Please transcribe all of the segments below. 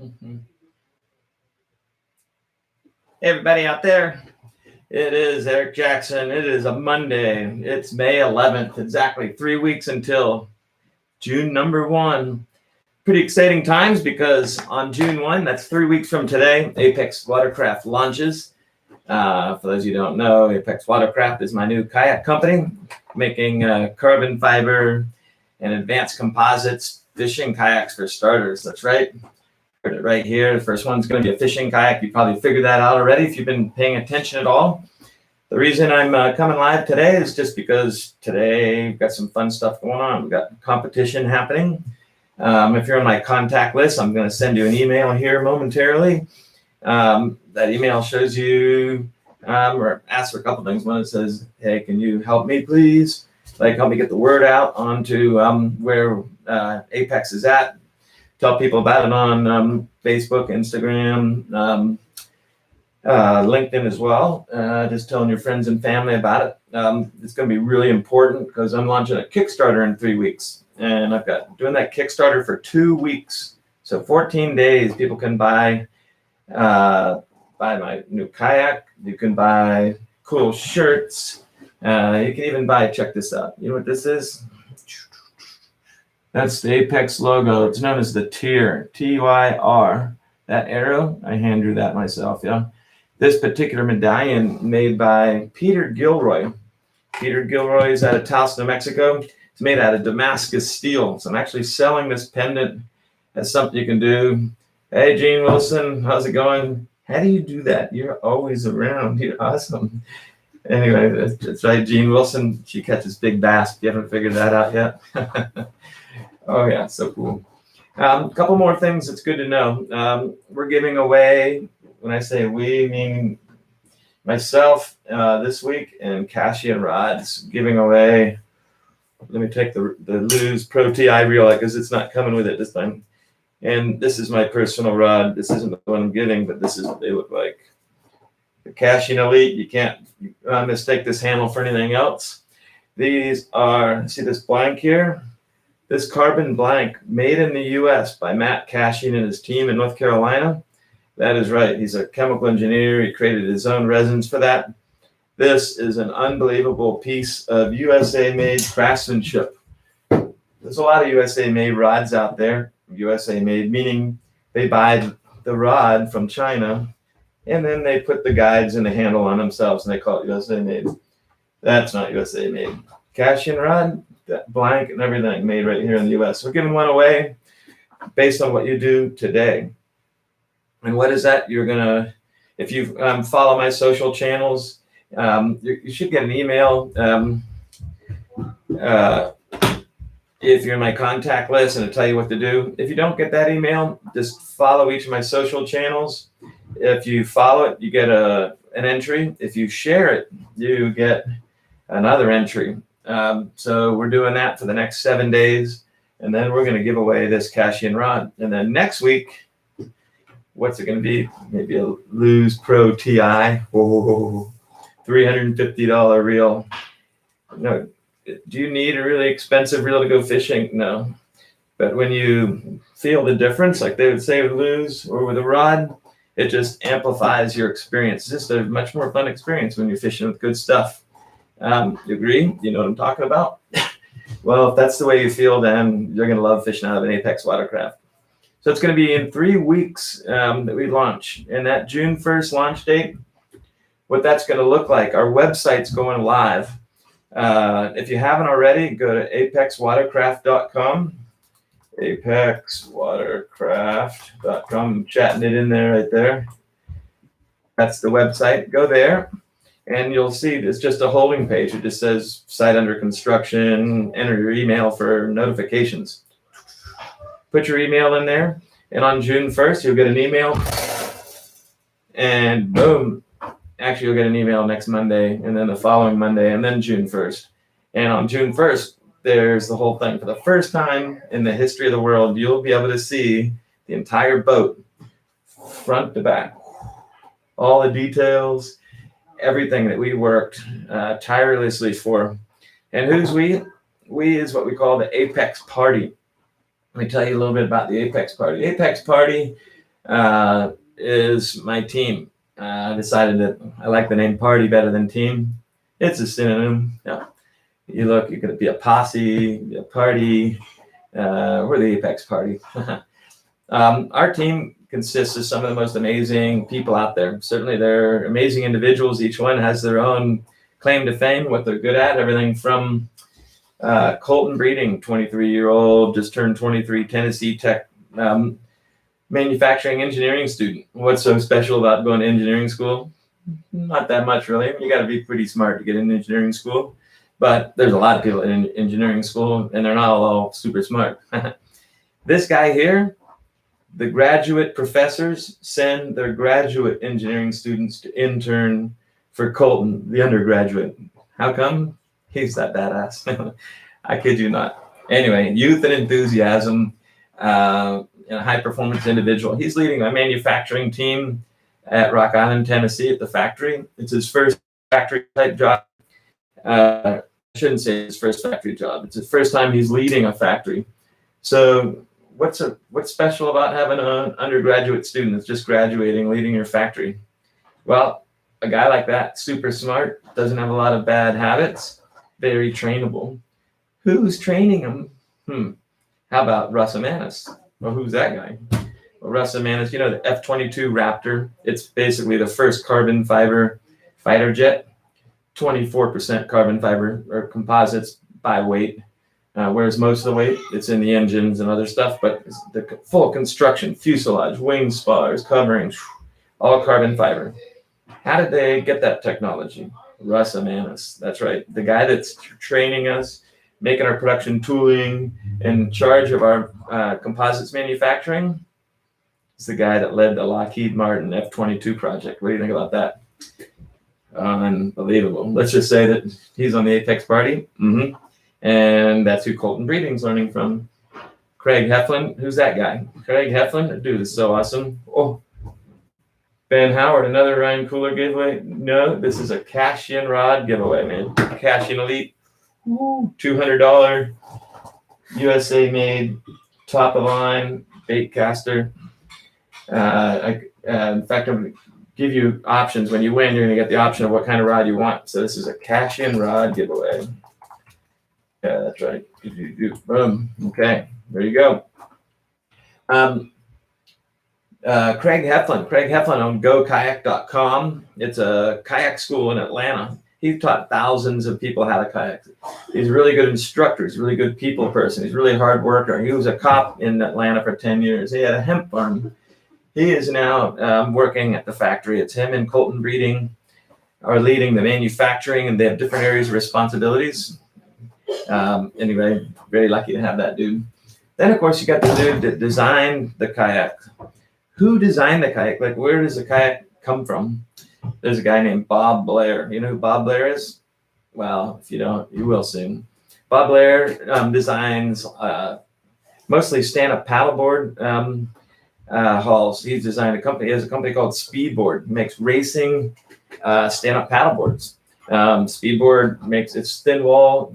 Hey, everybody out there. It is Eric Jackson. It is a Monday. It's May 11th, exactly 3 weeks until June number 1. Pretty exciting times because on June 1, that's 3 weeks from today, Apex Watercraft launches. For those of you who don't know, Apex Watercraft is my new kayak company, making carbon fiber and advanced composites fishing kayaks for starters. That's right. Heard it right here. The first one's going to be a fishing kayak. You probably figured that out already if you've been paying attention at all. The reason I'm coming live today is just because today we've got some fun stuff going on. We've got competition happening. If you're on my contact list, I'm going to send you an email here momentarily. That email shows you or asks for a couple things. One, it says, hey, can you help me, please? Like, help me get the word out onto where Apex is at. Tell people about it on Facebook, Instagram, LinkedIn as well. Just telling your friends and family about it. It's going to be really important because I'm launching a Kickstarter in 3 weeks. And I've got doing that Kickstarter for 2 weeks. So 14 days, people can buy my new kayak. You can buy cool shirts. You can even buy, check this out. You know what this is? That's the Apex logo. It's known as the Tyr, T-Y-R. That arrow, I hand drew that myself, yeah. This particular medallion made by Peter Gilroy. Peter Gilroy is out of Taos, New Mexico. It's made out of Damascus steel. So I'm actually selling this pendant as something you can do. Hey, Gene Wilson, how's it going? How do you do that? You're always around. You're awesome. Anyway, that's right, Gene Wilson. She catches big bass. You haven't figured that out yet? Oh, yeah, so cool. A couple more things that's good to know. We're giving away, when I say we, mean myself this week and Cashy and Rod's giving away. Let me take the Lose Pro TI reel because it's not coming with it this time. And this is my personal rod. This isn't the one I'm giving, but this is what they look like. The Cashy Elite, you can't mistake this handle for anything else. These are, see this blank here? This carbon blank made in the U.S. by Matt Cashin and his team in North Carolina. That is right. He's a chemical engineer. He created his own resins for that. This is an unbelievable piece of USA-made craftsmanship. There's a lot of USA-made rods out there. USA-made, meaning they buy the rod from China, and then they put the guides and the handle on themselves, and they call it USA-made. That's not USA-made. Cashin rod, that blank and everything made right here in the U.S. We're giving one away based on what you do today. And what is that? You're going to, if you follow my social channels, you should get an email if you're in my contact list and it'll tell you what to do. If you don't get that email, just follow each of my social channels. If you follow it, you get an entry. If you share it, you get another entry. So we're doing that for the next 7 days, and then we're going to give away this Cashian rod. And then next week, what's it going to be? Maybe a Lose Pro TI. Whoa, $350 reel. No, do you need a really expensive reel to go fishing? No. But when you feel the difference, like they would say with Lose or with a rod, it just amplifies your experience. It's just a much more fun experience when you're fishing with good stuff. You agree? You know what I'm talking about? Well, if that's the way you feel, then you're going to love fishing out of an Apex Watercraft. So it's going to be in 3 weeks that we launch. And that June 1st launch date, what that's going to look like, our website's going live. If you haven't already, go to apexwatercraft.com. apexwatercraft.com. I'm chatting it in there right there. That's the website. Go there. And you'll see it's just a holding page. It just says site under construction, enter your email for notifications. Put your email in there, and on June 1st, you'll get an email. And boom, actually you'll get an email next Monday, and then the following Monday, and then June 1st. And on June 1st, there's the whole thing. For the first time in the history of the world, you'll be able to see the entire boat, front to back. All the details, everything that we worked tirelessly for. And who's we? We is what we call the Apex Party. Let me tell you a little bit about the Apex Party. Apex Party is my team. I decided that I like the name party better than team. It's a synonym. Yeah. You could be a posse, be a party. We're the Apex party. Our team consists of some of the most amazing people out there. Certainly, they're amazing individuals. Each one has their own claim to fame, what they're good at. Everything from Colton Breeding, 23-year-old, just turned 23, Tennessee Tech manufacturing engineering student. What's so special about going to engineering school? Not that much, really. You got to be pretty smart to get into engineering school. But there's a lot of people in engineering school, and they're not all super smart. This guy here, the graduate professors send their graduate engineering students to intern for Colton, the undergraduate. How come? He's that badass. I kid you not. Anyway, youth and enthusiasm, and a high performance individual. He's leading a manufacturing team at Rock Island, Tennessee at the factory. It's his first factory type job. I shouldn't say his first factory job. It's the first time he's leading a factory. So what's special about having an undergraduate student that's just graduating, leading your factory? Well, a guy like that, super smart, doesn't have a lot of bad habits, very trainable. Who's training him? How about Russ Amanis? Well, who's that guy? Well, Russ Amanis, you know, the F-22 Raptor. It's basically the first carbon fiber fighter jet. 24% carbon fiber or composites by weight, whereas most of the weight, it's in the engines and other stuff, but the full construction, fuselage, wing spars, coverings, all carbon fiber. How did they get that technology? Russ Amanis. That's right. The guy that's training us, making our production tooling, in charge of our composites manufacturing, is the guy that led the Lockheed Martin F-22 project. What do you think about that? Unbelievable. Let's just say that he's on the Apex party. And that's who Colton Breeding's learning from. Craig Heflin. Who's that guy? Craig Heflin? Dude, is so awesome. Oh, Ben Howard, another Ryan Cooler giveaway. No, this is a cash-in rod giveaway, man. Cash-in Elite. $200 USA made, top of line bait caster. In fact, I'm going to give you options. When you win, you're going to get the option of what kind of rod you want. So this is a cash-in rod giveaway. Yeah, that's right. Boom. Okay, there you go. Craig Heflin on GoKayak.com. It's a kayak school in Atlanta. He's taught thousands of people how to kayak. He's a really good instructor. He's a really good people person. He's a really hard worker. He was a cop in Atlanta for 10 years. He had a hemp farm. He is now working at the factory. It's him and Colton Breeding are leading the manufacturing, and they have different areas of responsibilities. Anyway, very lucky to have that dude. Then, of course, you got the dude that designed the kayak. Who designed the kayak? Like, where does the kayak come from? There's a guy named Bob Blair. You know who Bob Blair is? Well, if you don't, you will soon. Bob Blair designs mostly stand-up paddleboard hulls. He's designed a company. He has a company called Speedboard. He makes racing stand-up paddleboards. Speedboard makes its thin wall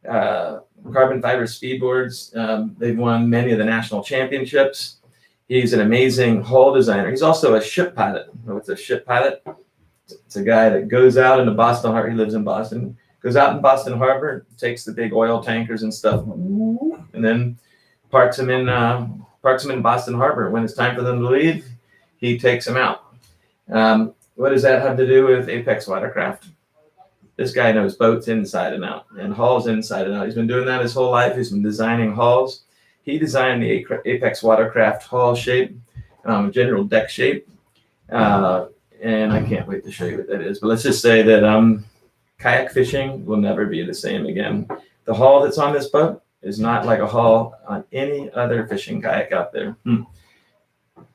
carbon fiber speedboards. They've won many of the national championships. He's an amazing hull designer. He's also a ship pilot. What's a ship pilot? It's a guy that goes out into Boston Harbor. He lives in Boston. Goes out in Boston Harbor, takes the big oil tankers and stuff, and then parks them in Boston Harbor. When it's time for them to leave, he takes them out. What does that have to do with Apex Watercraft? This guy knows boats inside and out and hulls inside and out. He's been doing that his whole life. He's been designing hulls. He designed the Apex Watercraft hull shape, general deck shape. And I can't wait to show you what that is. But let's just say that kayak fishing will never be the same again. The hull that's on this boat is not like a hull on any other fishing kayak out there.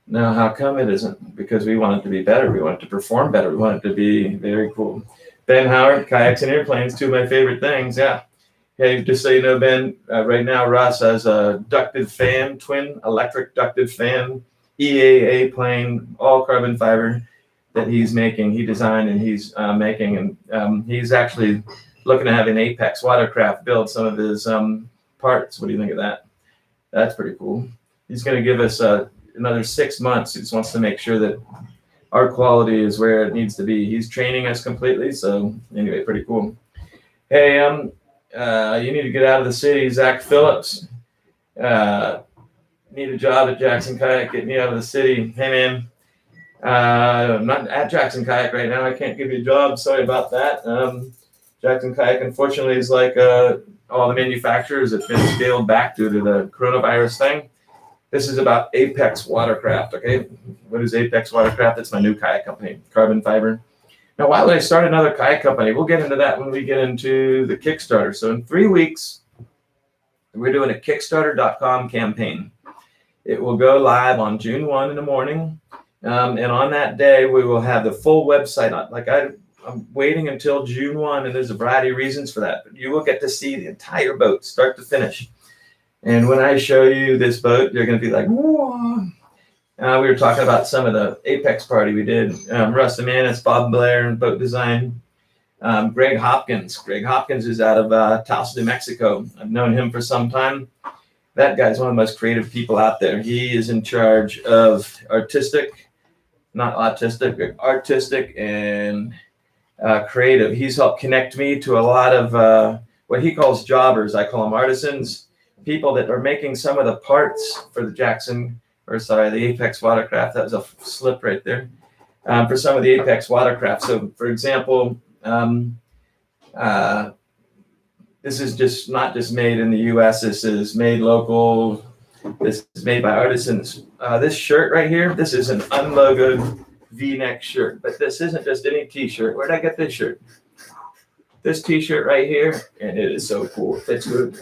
Now, how come it isn't? Because we want it to be better. We want it to perform better. We want it to be very cool. Ben Howard, kayaks and airplanes, two of my favorite things. Yeah. Hey, just so you know, Ben, right now Ross has a ducted fan, twin electric ducted fan, EAA plane, all carbon fiber that he's making. He designed and he's making. And he's actually looking to have an Apex Watercraft build some of his parts. What do you think of that? That's pretty cool. He's going to give us another 6 months. He just wants to make sure that our quality is where it needs to be. He's training us completely. So anyway, pretty cool. Hey, you need to get out of the city, Zach Phillips. Need a job at Jackson Kayak, get me out of the city. Hey, man, I'm not at Jackson Kayak right now. I can't give you a job. Sorry about that. Jackson Kayak, unfortunately, is like all the manufacturers have been scaled back due to the coronavirus thing. This is about Apex Watercraft, okay? What is Apex Watercraft? It's my new kayak company, carbon fiber. Now, why would I start another kayak company? We'll get into that when we get into the Kickstarter. So in 3 weeks, we're doing a Kickstarter.com campaign. It will go live on June 1 in the morning. And on that day, we will have the full website on. Like I'm waiting until June 1, and there's a variety of reasons for that. But you will get to see the entire boat, start to finish. And when I show you this boat, you're going to be like, whoa. We were talking about some of the Apex party we did. Russ Amanis, Bob Blair, and boat design. Greg Hopkins. Greg Hopkins is out of Taos, New Mexico. I've known him for some time. That guy's one of the most creative people out there. He is in charge of artistic and creative. He's helped connect me to a lot of what he calls jobbers. I call them artisans, people that are making some of the parts for the Apex Watercraft. That was a slip right there. For some of the Apex Watercraft. So, for example, this is just not just made in the U.S. This is made local. This is made by artisans. This shirt right here, this is an unlogoed V-neck shirt. But this isn't just any T-shirt. Where did I get this shirt? This T-shirt right here, and it is so cool. It fits good.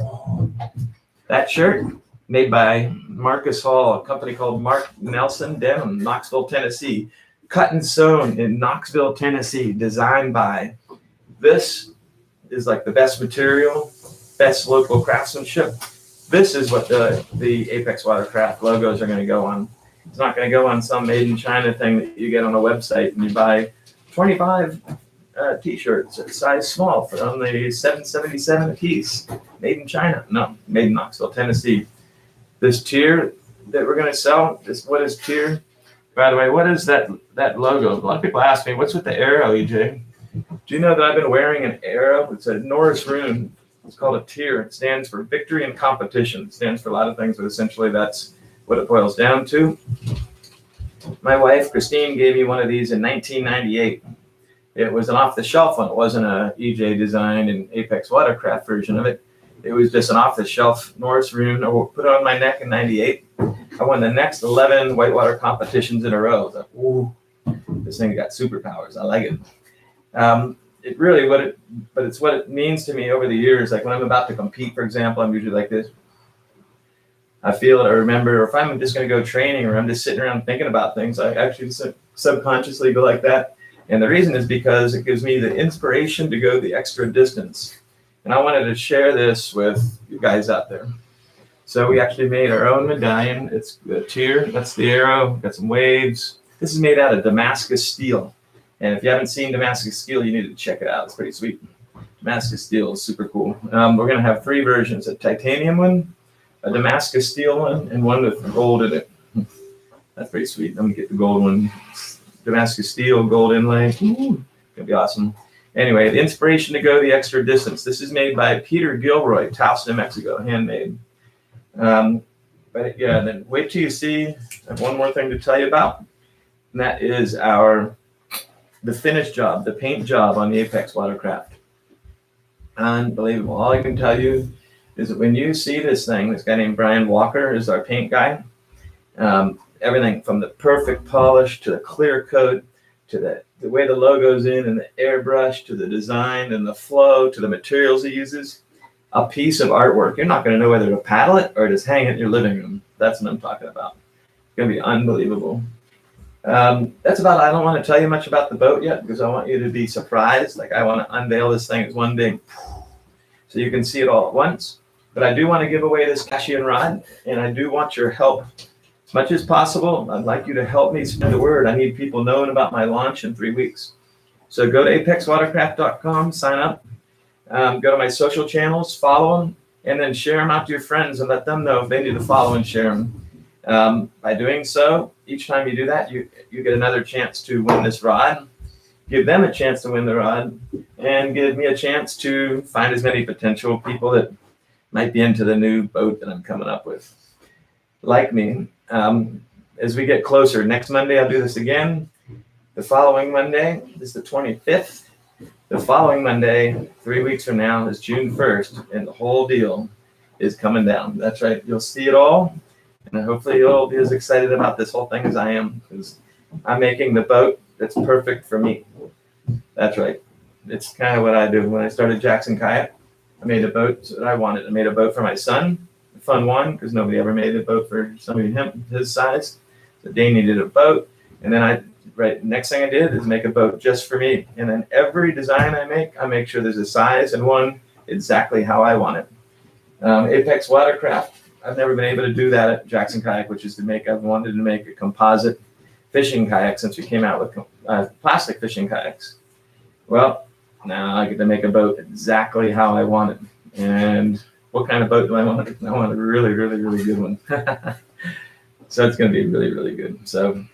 That shirt, made by Marcus Hall, a company called Mark Nelson Denim, Knoxville, Tennessee. Cut and sewn in Knoxville, Tennessee. Designed by. This is like the best material, best local craftsmanship. This is what the Apex Watercraft logos are going to go on. It's not going to go on some made in China thing that you get on a website and you buy 25 T-shirts at size small for only $7.77 a piece. Made in China. No, made in Knoxville, Tennessee. This tier that we're going to sell, what is tier? By the way, what is that logo? A lot of people ask me, what's with the arrow, EJ? Do you know that I've been wearing an arrow? It's a Norse rune. It's called a tier. It stands for victory in competition. It stands for a lot of things, but essentially that's what it boils down to. My wife, Christine, gave me one of these in 1998. It was an off-the-shelf one. It wasn't a EJ designed and Apex Watercraft version of it. It was just an off-the-shelf Norse rune. I put it on my neck in 98. I won the next 11 whitewater competitions in a row. I was like, ooh, this thing got superpowers. I like it. It really but it's what it means to me over the years. Like when I'm about to compete, for example, I'm usually like this. I feel it, I remember, or if I'm just going to go training or I'm just sitting around thinking about things, I actually subconsciously go like that. And the reason is because it gives me the inspiration to go the extra distance. And I wanted to share this with you guys out there. So we actually made our own medallion. It's the tier, that's the arrow, got some waves. This is made out of Damascus steel. And if you haven't seen Damascus steel, you need to check it out. It's pretty sweet. Damascus steel is super cool. We're going to have 3 versions, a titanium one, a Damascus steel one, and one with gold in it. That's pretty sweet. I'm going to get the gold one. Damascus steel, gold inlay. Ooh, going to be awesome. Anyway, the inspiration to go the extra distance. This is made by Peter Gilroy, Taos, New Mexico, handmade. But yeah, then wait till you see. I have one more thing to tell you about, and that is the finish job, the paint job on the Apex Watercraft. Unbelievable. All I can tell you is that when you see this thing, this guy named Brian Walker is our paint guy. Everything from the perfect polish to the clear coat to the way the logo's in and the airbrush to the design and the flow to the materials he uses. A piece of artwork. You're not going to know whether to paddle it or just hang it in your living room. That's what I'm talking about. It's going to be unbelievable. That's about it. I don't want to tell you much about the boat yet because I want you to be surprised. Like I want to unveil this thing as one big, so you can see it all at once. But I do want to give away this Cashian rod, and I do want your help as much as possible. I'd like you to help me spread the word. I need people knowing about my launch in 3 weeks. So go to apexwatercraft.com, sign up, go to my social channels, follow them, and then share them out to your friends and let them know if they need to follow and share them. By doing so, each time you do that, you get another chance to win this rod, give them a chance to win the rod, and give me a chance to find as many potential people that might be into the new boat that I'm coming up with, like me. As we get closer, next Monday I'll do this again. The following Monday is the 25th. The following Monday, 3 weeks from now, is June 1st, and the whole deal is coming down. That's right. You'll see it all, and hopefully you'll be as excited about this whole thing as I am, because I'm making the boat that's perfect for me. That's right. It's kind of what I do. When I started Jackson Kayak, I made a boat that I wanted. I made a boat for my son, a fun one, because nobody ever made a boat for somebody his size. So Dane needed a boat, and then next thing I did is make a boat just for me. And then every design I make sure there's a size and one exactly how I want it. Apex Watercraft, I've never been able to do that at Jackson Kayak, which is I've wanted to make a composite fishing kayak since we came out with plastic fishing kayaks. Well, now I get to make a boat exactly how I want it. And what kind of boat do I want? I want a really, really, really good one. So it's going to be really, really good. So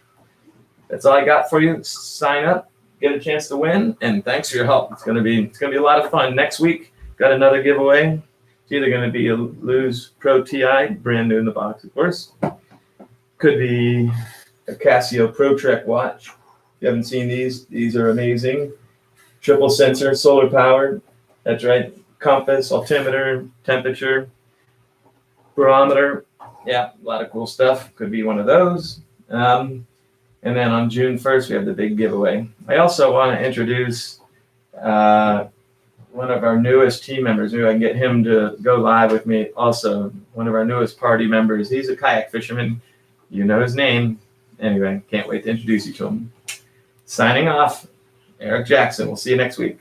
that's all I got for you. Sign up, get a chance to win, and thanks for your help. It's gonna be a lot of fun. Next week, got another giveaway. It's either gonna be a Lose Pro TI, brand new in the box, of course. Could be a Casio Pro Trek watch. If you haven't seen these are amazing. Triple sensor, solar powered. That's right. Compass, altimeter, temperature, barometer. Yeah, a lot of cool stuff. Could be one of those. And then on June 1st, we have the big giveaway. I also want to introduce one of our newest team members. Maybe I can get him to go live with me also. One of our newest party members. He's a kayak fisherman. You know his name. Anyway, can't wait to introduce you to him. Signing off, Eric Jackson. We'll see you next week.